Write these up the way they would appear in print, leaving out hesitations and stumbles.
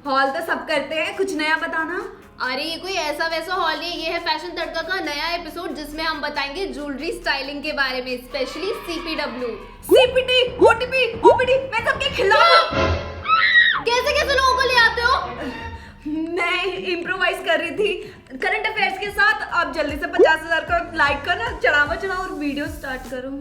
Hall तो सब करते हैं, कुछ नया बताना। अरे ये कोई ऐसा वैसा हॉल नहीं है, ये है फैशन तड़का का नया एपिसोड जिसमें हम बताएंगे ज्वेलरी स्टाइलिंग के बारे में, specially CPW. CPT, OTP, OPD, मैं सबके खिलाफ। कैसे कैसे लोगों को ले आते हो? मैं इम्प्रोवाइज कर रही थी करंट अफेयर्स के साथ। अब जल्दी से 50,000 का लाइक करना, चढ़ाओ और वीडियो स्टार्ट करो।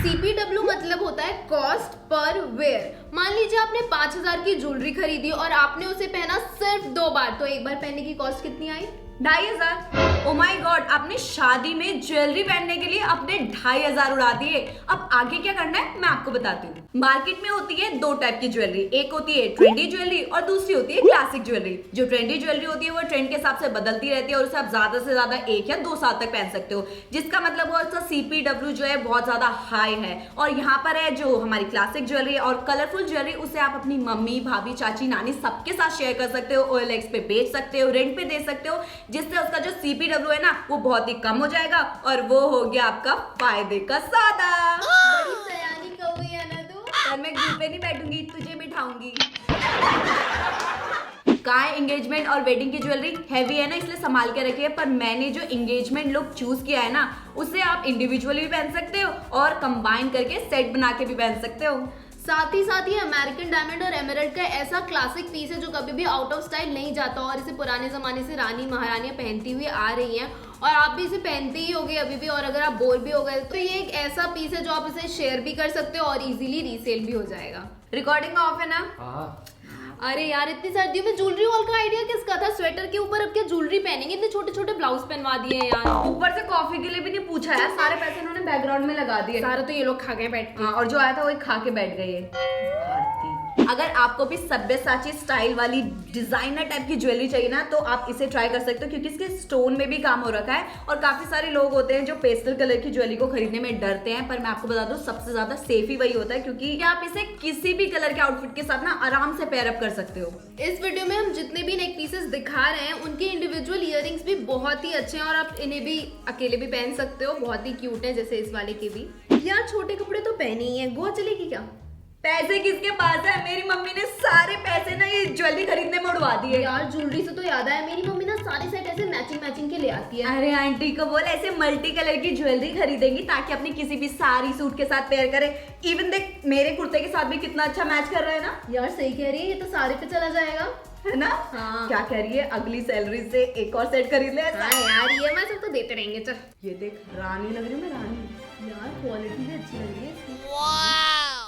सीपीडब्ल्यू मतलब होता है कॉस्ट पर वेयर। मान लीजिए आपने 5,000 की ज्वेलरी खरीदी और आपने उसे पहना सिर्फ 2 बार, तो एक बार पहनने की कॉस्ट कितनी आई? 2,500। ओ माय गॉड, आपने शादी में ज्वेलरी पहनने के लिए अपने 2,500 उड़ा दिए। अब आगे क्या करना है मैं आपको बताती हूँ। मार्केट में होती है 2 टाइप की ज्वेलरी, एक होती है ट्रेंडी ज्वेलरी और दूसरी होती है क्लासिक ज्वेलरी। जो ट्रेंडी ज्वेलरी होती है वो ट्रेंड के हिसाब से बदलती रहती है और उसे आप ज्यादा से ज्यादा 1 या 2 साल तक पहन सकते हो, जिसका मतलब वो उसका सीपीडब्ल्यू जो है बहुत ज्यादा हाई है। और यहाँ पर है जो हमारी क्लासिक ज्वेलरी और कलरफुल ज्वेलरी, उसे आप अपनी मम्मी, भाभी, चाची, नानी सबके साथ शेयर कर सकते हो, OLX पे बेच सकते हो, रेंट पे दे सकते हो, जिससे उसका जो सीपीडब्ल्यू है ना वो बहुत ही कम हो जाएगा और वो हो गया आपका फायदे का सौदा। बड़ी सयानी कौवी है ना तू। पर मैं घर पे नहीं बैठूंगी, तुझे बिठाऊंगी। कहाँ है एंगेजमेंट और वेडिंग की ज्वेलरी? हैवी है ना, इसलिए संभाल के रखिए। पर मैंने जो एंगेजमेंट लुक चूज किया है ना, उसे आप इंडिविजुअली भी पहन सकते हो और कंबाइन करके सेट बना के भी पहन सकते हो। साथ ही ये अमेरिकन डायमंड और एमराल्ड का ऐसा क्लासिक पीस है जो कभी भी आउट ऑफ स्टाइल नहीं जाता और इसे पुराने जमाने से रानी महारानियां पहनती हुई आ रही हैं और आप भी इसे पहनते ही होगे अभी भी। और अगर आप बोर भी हो गए तो ये एक ऐसा पीस है जो आप इसे शेयर भी कर सकते हो और इजीली रीसेल भी हो जाएगा। रिकॉर्डिंग ऑफ है ना? अरे यार, इतनी सर्दियों में ज्वेलरी हॉल का आइडिया किसका था? स्वेटर के ऊपर अब क्या ज्वेलरी पहनेंगे? इतने छोटे छोटे ब्लाउज पहनवा दिए हैं यार। ऊपर से कॉफी के लिए भी नहीं पूछा है, सारे पैसे इन्होंने बैकग्राउंड में लगा दिए। सारा तो ये लोग खा गए बैठ के। हाँ, और जो आया था वही खा के बैठ गए। अगर आपको भी सब्यसाची स्टाइल वाली डिजाइनर टाइप की ज्वेलरी चाहिए ना, तो आप इसे ट्राई कर सकते हो क्योंकि इसके स्टोन में भी काम हो रखा है। और काफी सारे लोग होते हैं जो पेस्टल कलर की ज्वेलरी को खरीदने में डरते हैं, पर मैं आपको बता दूं सबसे ज्यादा सेफ ही वही होता है क्योंकि आप इसे किसी भी कलर के आउटफिट के साथ ना आराम से पेयर अप कर सकते हो। इस वीडियो में हम जितने भी नेक पीसेस दिखा रहे हैं उनके इंडिविजुअल इयररिंग्स भी बहुत ही अच्छे हैं और आप इन्हें भी अकेले भी पहन सकते हो, बहुत ही क्यूट है, जैसे इस वाले के भी। यार छोटे कपड़े तो पहने ही है, गोवा चलेगी क्या? पैसे किसके पास है? मेरी मम्मी ने सारे पैसे ना ये ज्वेलरी खरीदने में उड़वा दिए। यार ज्वेलरी से तो याद आया, मेरी मम्मी ना सारे सेट ऐसे मैचिंग के ले आती है। अरे आंटी को बोल ऐसे मल्टी कलर की ज्वेलरी खरीदेंगी ताकि अपनी किसी भी सारी सूट के साथ पेयर करे। इवन देख मेरे कुर्ते के साथ भी कितना अच्छा मैच कर रहा है ना। यार सही कह रही है, ये तो सारे पे चला जाएगा, है ना? हाँ। क्या कह रही है, अगली सैलरी से एक और सेट खरीद ले ऐसा? हाँ यार, EMI सब तो देते रहेंगे। चल ये देख, रानी लग रही हूँ मैं, रानी। यार क्वालिटी भी अच्छी लग रही है इसकी।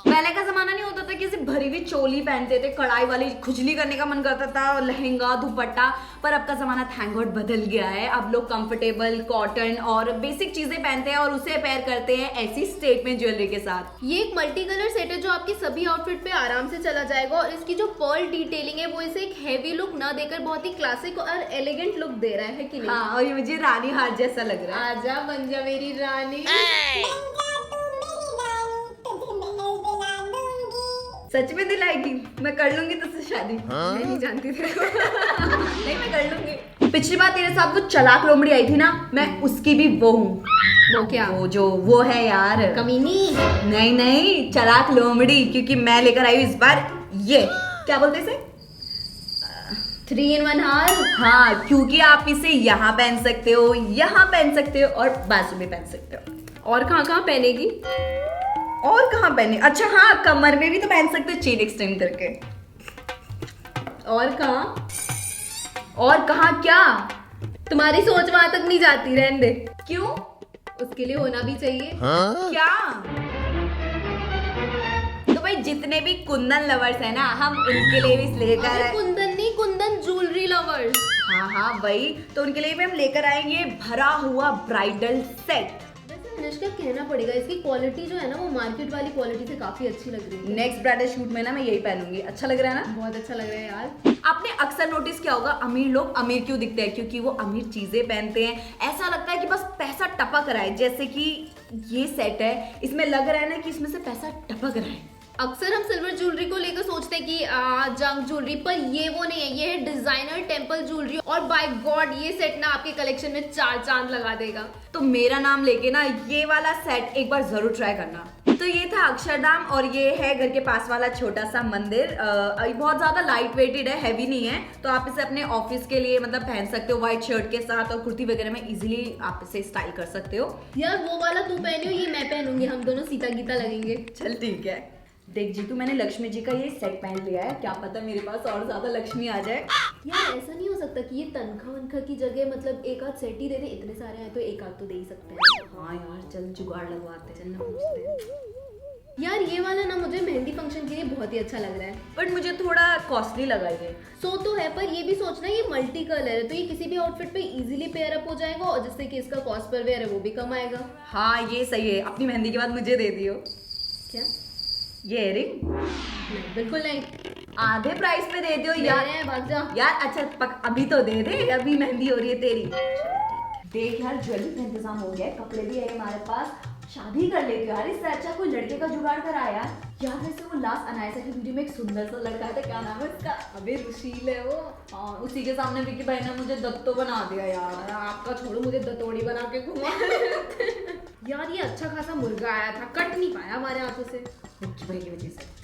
पहले का जमाना नहीं होता था कि सिर्फ भरी हुई चोली पहनते थे, कढ़ाई वाली खुजली करने का मन करता था, लहंगा दुपट्टा। पर अब का जमाना थैंक गॉड बदल गया है। अब लोग कंफर्टेबल कॉटन और बेसिक चीजें पहनते हैं और उसे पेयर करते हैं ऐसी स्टेटमेंट ज्वेलरी के साथ। ये एक मल्टी कलर सेट है जो आपकी सभी आउटफिट पे आराम से चला जाएगा और इसकी जो पर्ल डिटेलिंग है वो इसे एक हेवी लुक ना देकर बहुत ही क्लासिक और एलिगेंट लुक दे रहा है कि नहीं? हाँ, और ये मुझे रानी हार जैसा लग रहा है। आजा बन जा मेरी रानी। सच में दिलाएगी? मैं कर लूंगी तुझसे शादी। मैं नहीं जानती थी। नहीं, मैं कर लूंगी। पिछली बार तेरे साथ वो चलाक लोमड़ी आई थी ना, मैं उसकी भी वो हूँ। वो क्या? वो है यार कमीनी। नहीं, चलाक लोमड़ी, क्योंकि मैं लेकर आई हूँ इस बार ये क्या बोलते इसे, 3 in 1 हार। हाँ, क्योंकि आप इसे यहाँ पहन सकते हो, यहाँ पहन सकते हो और बाजू में पहन सकते हो। और कहाँ पहनेगी? और कहाँ पहने? अच्छा हाँ, कमर में भी तो पहन सकते हो चेन एक्सटेंड करके। और कहाँ? और कहाँ क्या? तुम्हारी सोच वहां तक नहीं जाती, रहने दे। क्यों? उसके लिए होना भी चाहिए। क्या? तो भाई जितने भी कुंदन लवर्स है ना, हम उनके लिए भी लेकर अरे आए। कुंदन नहीं, कुंदन ज्वेलरी लवर्स। हाँ वही तो, उनके लिए भी हम लेकर आएंगे भरा हुआ ब्राइडल सेट। वैसे अनुष्का कहना पड़ेगा, इसकी क्वालिटी जो है ना वो मार्केट वाली क्वालिटी से काफी अच्छी लग रही है। नेक्स्ट ब्राइडल शूट में ना मैं यही पहनूंगी। अच्छा लग रहा है ना? बहुत अच्छा लग रहा है यार। आपने अक्सर नोटिस किया होगा अमीर लोग अमीर क्यों दिखते हैं? क्योंकि वो अमीर चीजें पहनते हैं। ऐसा लगता है कि बस पैसा टपक रहा है। जैसे कि ये सेट है, इसमें लग रहा है ना कि इसमें से पैसा टपक रहा है। अक्सर हम सिल्वर ज्वेलरी को लेकर सोचते हैं कि जंक ज्वेलरी, पर ये वो नहीं है, ये है डिजाइनर टेम्पल ज्वेलरी। और बाय गॉड ये सेट ना आपके कलेक्शन में 4 चांद लगा देगा। तो मेरा नाम लेके ना ये वाला सेट एक बार जरूर ट्राई करना। तो ये था अक्षरधाम और ये है घर के पास वाला छोटा सा मंदिर। बहुत ज्यादा लाइट वेटेड है, हैवी नहीं है, तो आप इसे अपने ऑफिस के लिए मतलब पहन सकते हो व्हाइट शर्ट के साथ, और कुर्ती वगैरह में इजीली आप इसे स्टाइल कर सकते हो। यार वो वाला तू पहनी हो, ये मैं पहनूंगी, हम दोनों सीता गीता लगेंगे। चल ठीक है। देख जीतू, मैंने लक्ष्मी जी का ये सेट पहन लिया है, क्या पता मेरे पास और ज्यादा लक्ष्मी आ जाए। यार ऐसा नहीं हो सकता कि ये तनख्वाह वनखा की जगह मतलब एक आध सेट ही दे दे? इतने सारे हैं तो एक आध तो दे ही सकते हैं। हाँ यार चल जुगाड़ लगवाते, चल ना पूछते हैं। यार ये वाला ना मुझे मेहंदी फंक्शन के लिए बहुत ही अच्छा लग रहा है, बट मुझे थोड़ा कॉस्टली लगा ये। सो तो है, पर ये भी सोचना ये मल्टी कलर है तो ये किसी भी आउटफिट पे इजीली पेयर अप हो जाएगा, और जिससे कि इसका कॉस्ट पर वेयर है वो भी कम आएगा। हाँ ये सही है, अपनी मेहंदी के बाद मुझे दे दियो। क्या? ये इयरिंग नहीं, बिल्कुल नहीं, आधे प्राइस पे दे दियो यार। मेरे हैं, भाग जा। यार अच्छा अभी तो दे दे, अभी मेहंदी हो रही है तेरी। देख यार ज्वेलरी का इंतजाम हो गया है, कपड़े भी है हमारे पास, शादी कर लेते यार। इससे अच्छा कोई लड़के का जुगाड़ करा यार। यार वैसे वो लास्ट अनायसा की वीडियो में एक सुंदर सा लड़का था, क्या नाम है उसका? अबे रुशील है वो। हाँ उसी के सामने विकी भाई ने मुझे दत्तो बना दिया यार। आपका छोड़ो, मुझे दतोड़ी बना के घुमा। यार ये अच्छा खासा मुर्गा आया था, कट नहीं पाया हमारे हाथों से, विकी भाई की वजह से।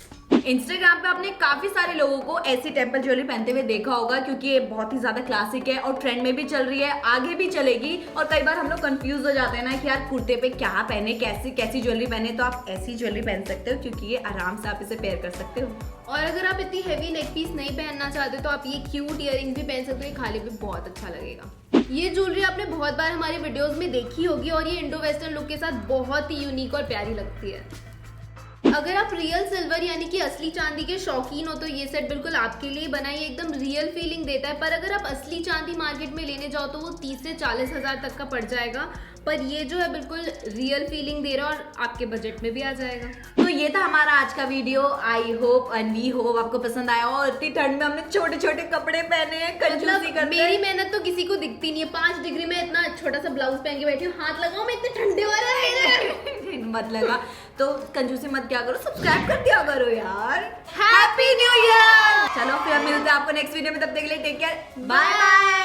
इंस्टाग्राम पे आपने काफी सारे लोगों को ऐसी टेम्पल ज्वेलरी पहनते हुए देखा होगा, क्योंकि ये बहुत ही ज्यादा क्लासिक है और ट्रेंड में भी चल रही है, आगे भी चलेगी। और कई बार हम लोग कंफ्यूज हो जाते हैं ना कि यार कुर्ते पे क्या पहने, कैसी ज्वेलरी पहने। तो आप ऐसी ज्वेलरी पहन सकते हो, क्योंकि ये आराम से आप इसे पेयर कर सकते हो। और अगर आप इतनी हैवी नेक पीस नहीं पहनना चाहते तो आप ये क्यूट इयररिंग भी पहन सकते हो, ये खाली भी बहुत अच्छा लगेगा। ये ज्वेलरी आपने बहुत बार हमारी वीडियोस में देखी होगी और ये इंडो वेस्टर्न लुक के साथ बहुत ही यूनिक और प्यारी लगती है। अगर आप रियल सिल्वर यानी कि असली चांदी के शौकीन हो तो ये सेट बिल्कुल आपके लिए बना, ये एकदम रियल फीलिंग देता है। पर अगर आप असली चांदी मार्केट में लेने जाओ तो वो 30 से 40 हजार तक का पड़ जाएगा, पर ये जो है बिल्कुल रियल फीलिंग दे रहा है और आपके बजट में भी आ जाएगा। तो ये था हमारा आज का video. I hope and we hope आपको पसंद आया। और इतनी ठंड में हमने छोटे छोटे कपड़े पहने हैं, कंजूसी करते हैं। मेरी मेहनत तो किसी को दिखती नहीं है, 5 डिग्री में इतना छोटा सा ब्लाउज पहन के बैठी हूँ, हाथ लगाओ मैं इतने ठंडे वाला मत लगा तो कंजूसी मत क्या करो, सब्सक्राइब कर दिया करो यार। Happy new year. चलो फिर मिलते हैं आपको नेक्स्ट वीडियो में, तब तक के लिए टेक केयर, बाय बाय।